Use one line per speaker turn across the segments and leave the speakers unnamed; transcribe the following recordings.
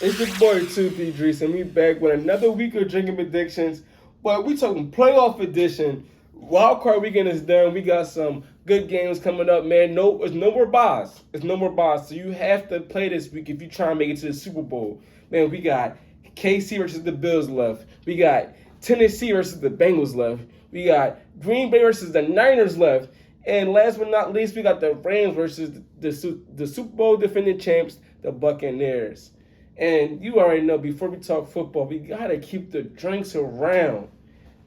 It's your boy 23Drese, and we back with another week of drinking predictions. But we talking playoff edition. Wild card weekend is done. We got some good games coming up, man. No, it's no more buys. It's no more buys. So you have to play this week if you try and make it to the Super Bowl. Man, we got KC versus the Bills left. We got Tennessee versus the Bengals left. We got Green Bay versus the Niners left. And last but not least, we got the Rams versus the Super Bowl defending champs, the Buccaneers. And you already know, before we talk football, we got to keep the drinks around.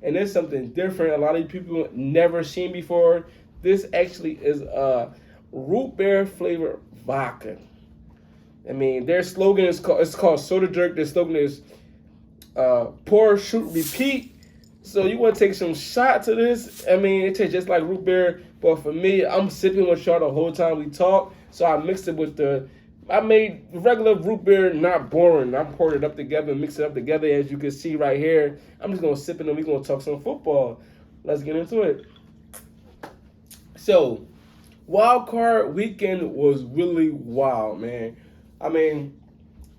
And there's something different a lot of people never seen before. This actually is a root beer flavored vodka. I mean, their slogan is called Soda Jerk. Their slogan is pour, shoot, repeat. So you want to take some shots of this? I mean, it tastes just like root beer. But for me, I'm sipping with y'all the whole time we talk. So I mixed it with I made regular root beer not boring. I poured it up together, mixed it up together, as you can see right here. I'm just going to sip it and we're going to talk some football. Let's get into it. So, wild card weekend was really wild, man. I mean,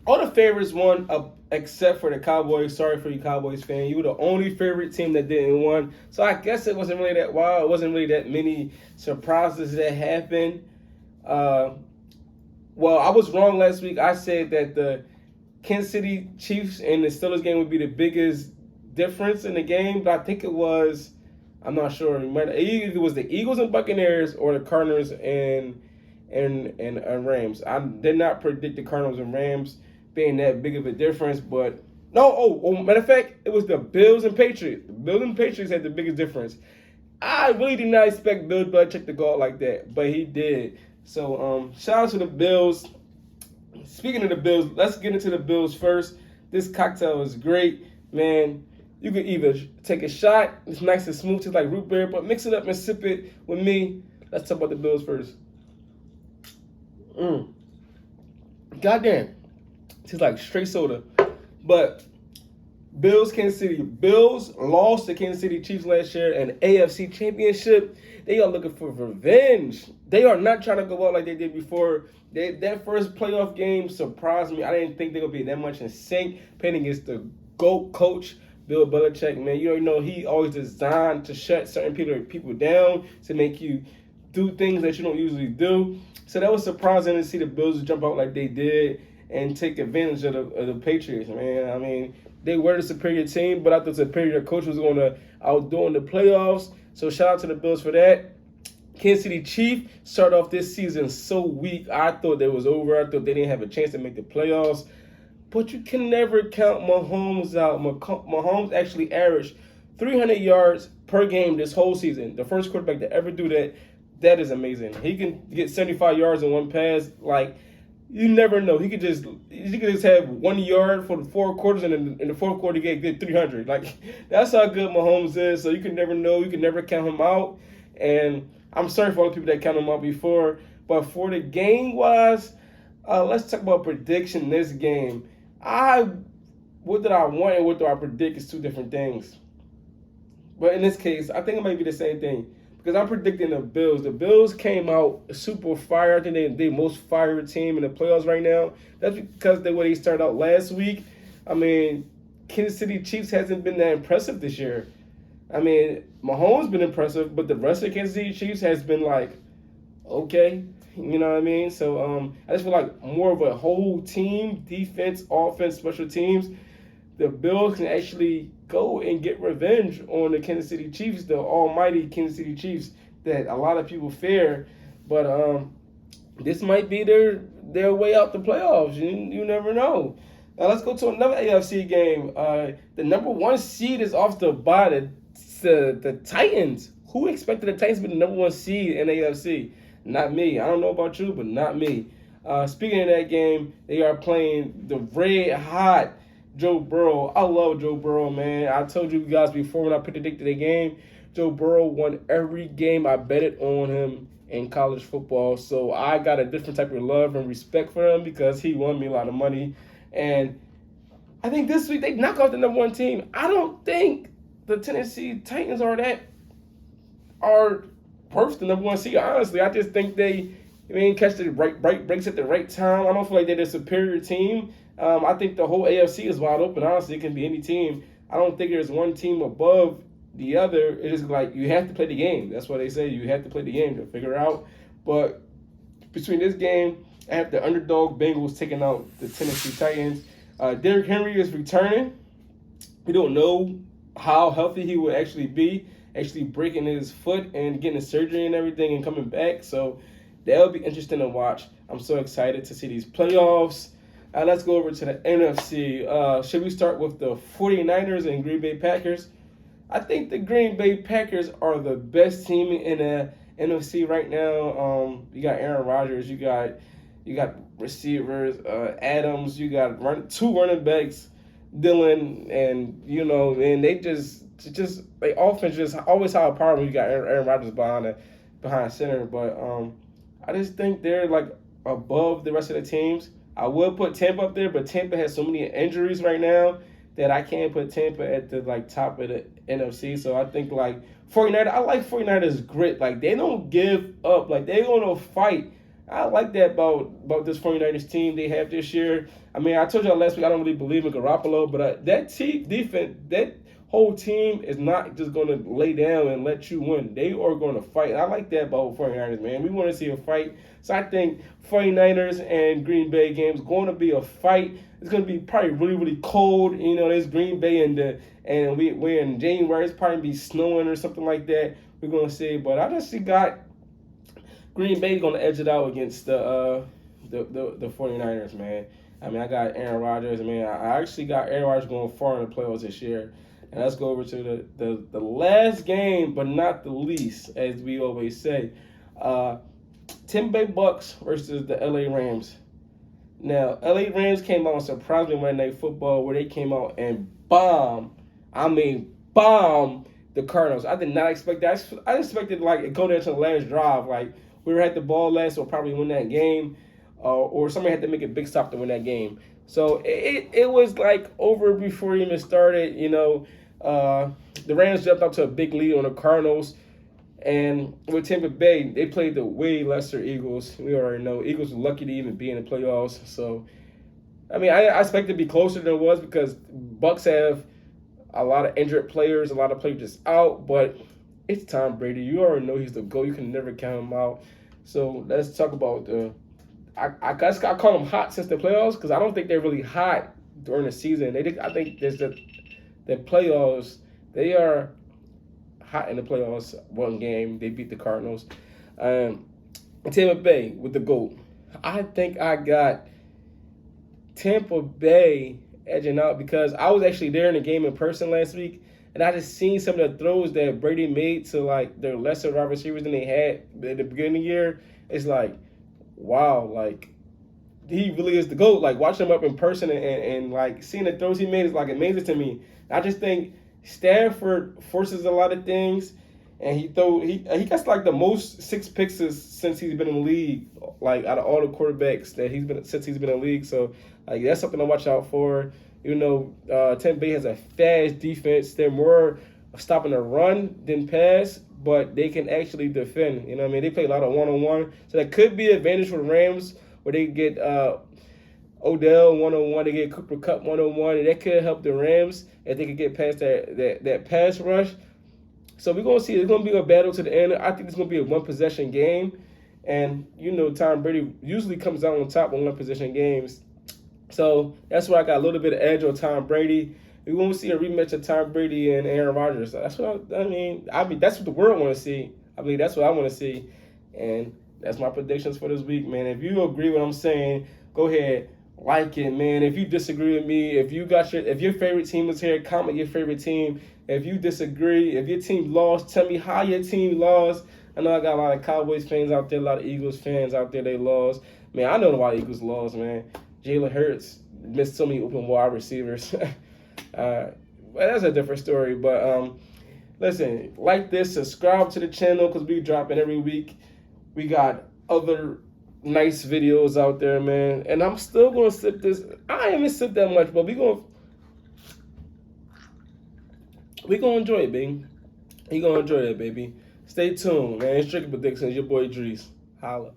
all the favorites won except for the Cowboys. Sorry for you Cowboys fan. You were the only favorite team that didn't win. So I guess it wasn't really that wild. It wasn't really that many surprises that happened. Well, I was wrong last week. I said that the Kansas City Chiefs and the Steelers game would be the biggest difference in the game, but I think it was, I'm not sure. It was the Eagles and Buccaneers or the Cardinals and Rams. I did not predict the Cardinals and Rams being that big of a difference, but no. Matter of fact, it was the Bills and Patriots. The Bills and Patriots had the biggest difference. I really did not expect Bill Belichick to go out like that, but he did. So, shout out to the Bills. Speaking of the Bills, let's get into the Bills first. This cocktail is great, man. You can either take a shot. It's nice and smooth, just like root beer, but mix it up and sip it with me. Let's talk about the Bills first. Goddamn. It's like straight soda. But Bills, Kansas City. Bills lost to Kansas City Chiefs last year in the AFC Championship. They are looking for revenge. They are not trying to go out like they did before. That first playoff game surprised me. I didn't think they would be that much in sync. Playing against the GOAT coach, Bill Belichick, man. You already know he always designed to shut certain people down, to make you do things that you don't usually do. So that was surprising to see the Bills jump out like they did and take advantage of the Patriots, man. I mean, they were the superior team, but I thought the superior coach was going to outdo in the playoffs. So shout out to the Bills for that. Kansas City Chiefs started off this season so weak. I thought they was over. I thought they didn't have a chance to make the playoffs. But you can never count Mahomes out. Mahomes actually averaged 300 yards per game this whole season. The first quarterback to ever do that. That is amazing. He can get 75 yards in one pass. Like, you never know. He could just have 1 yard for the 4 quarters, and in the fourth quarter he get 300. Like, that's how good Mahomes is. So you can never know. You can never count him out. And I'm sorry for all the people that counted him out before. But for the game wise, let's talk about prediction this game. What did I want and what do I predict is two different things. But in this case, I think it might be the same thing. Because I'm predicting the Bills. The Bills came out super fire. I think they're the most fire team in the playoffs right now. That's because of the way they started out last week. I mean, Kansas City Chiefs hasn't been that impressive this year. I mean, Mahomes been impressive, but the rest of the Kansas City Chiefs has been like, okay. You know what I mean? So I just feel like more of a whole team, defense, offense, special teams. The Bills can actually go and get revenge on the Kansas City Chiefs, the almighty Kansas City Chiefs that a lot of people fear. But this might be their way out the playoffs. You never know. Now let's go to another AFC game. The number 1 seed is off the bye. The Titans. Who expected the Titans to be the number 1 seed in AFC? Not me. I don't know about you, but not me. Speaking of that game, they are playing the red hot Joe Burrow. I love Joe Burrow, man. I told you guys before when I predicted the game, Joe Burrow won every game I betted on him in college football. So I got a different type of love and respect for him because he won me a lot of money. And I think this week they knock out the number 1 team. I don't think the Tennessee Titans are worth the number 1 seed. Honestly, I just think they I mean, catch the breaks at the right time. I don't feel like they're the superior team. I think the whole AFC is wide open. Honestly, it can be any team. I don't think there's one team above the other. It is like you have to play the game. That's what they say. You have to play the game to figure out. But between this game, I have the underdog Bengals taking out the Tennessee Titans. Derrick Henry is returning. We don't know how healthy he will actually be, actually breaking his foot and getting a surgery and everything and coming back. So that'll be interesting to watch. I'm so excited to see these playoffs. Let's go over to the NFC. Should we start with the 49ers and Green Bay Packers? I think the Green Bay Packers are the best team in the NFC right now. You got Aaron Rodgers. You got receivers, Adams. You got two running backs, Dylan, and and they just they offense just always have power when you got Aaron Rodgers behind center. But I just think they're like above the rest of the teams. I would put Tampa up there, but Tampa has so many injuries right now that I can't put Tampa at the top of the NFC. So I think 49ers, I like 49ers grit. They don't give up. They're gonna fight. I like that about this 49ers team they have this year. I mean, I told y'all last week I don't really believe in Garoppolo, but that team defense, that whole team is not just going to lay down and let you win. They are going to fight. I like that about 49ers, man. We want to see a fight. So I think 49ers and Green Bay games going to be a fight. It's going to be probably really, really cold. There's Green Bay and we're in January. It's probably be snowing or something like that. We're going to see. But I just got Green Bay going to edge it out against the 49ers, man. I mean, I got Aaron Rodgers. I mean, I actually got Aaron Rodgers going far in the playoffs this year. And let's go over to the last game, but not the least, as we always say. Tampa Bay Bucks versus the LA Rams. Now, LA Rams came out and surprised me Monday Night Football where they came out and bombed the Cardinals. I did not expect that. I expected it go down to the last drive. We were at the ball last, so we'll probably win that game. Or somebody had to make a big stop to win that game. So it was over before it even started. The Rams jumped up to a big lead on the Cardinals. And with Tampa Bay, they played the way lesser Eagles. We already know Eagles were lucky to even be in the playoffs. So, I mean, I expect it to be closer than it was because Bucks have a lot of injured players, a lot of players just out. But it's Tom Brady. You already know he's the GOAT. You can never count him out. So let's talk about I guess I call them hot since the playoffs because I don't think they're really hot during the season. I think there's the playoffs. They are hot in the playoffs. One game they beat the Cardinals. Tampa Bay with the GOAT. I think I got Tampa Bay edging out because I was actually there in the game in person last week, and I just seen some of the throws that Brady made to their lesser wide receivers than they had at the beginning of the year. It's wow, he really is the GOAT. Watching him up in person and seeing the throws he made is amazing to me. I just think Stafford forces a lot of things, and he gets the most 6 picks since he's been in the league. Out of all the quarterbacks that since he's been in the league, so that's something to watch out for. Tampa Bay has a fast defense. They're more stopping the run than pass, but they can actually defend. They play a lot of one-on-one, so that could be an advantage for the Rams where they get Odell one-on-one, they get Cooper Kupp one-on-one, and that could help the Rams if they could get past that pass rush. So we're going to see. It's going to be a battle to the end. I think it's going to be a one-possession game, and Tom Brady usually comes out on top in one-possession games. So that's why I got a little bit of edge on Tom Brady. We're going to see a rematch of Tom Brady and Aaron Rodgers. That's what I mean, that's what the world want to see. I believe that's what I want to see, and that's my predictions for this week, man. If you agree with what I'm saying, go ahead, like it, man. If you disagree with me, if your favorite team is here, comment your favorite team. If you disagree, if your team lost, tell me how your team lost. I know I got a lot of Cowboys fans out there, a lot of Eagles fans out there. They lost, man. I know why Eagles lost, man. Jalen Hurts missed so many open wide receivers. But that's a different story. But listen, like this, subscribe to the channel because we dropping every week. We got other nice videos out there, man. And I'm still gonna sip this. I ain't even sip that much, but we gonna enjoy it, baby. We gonna enjoy it, baby. Stay tuned, man. It's Tricky Predictions. Your boy Drese. Holla.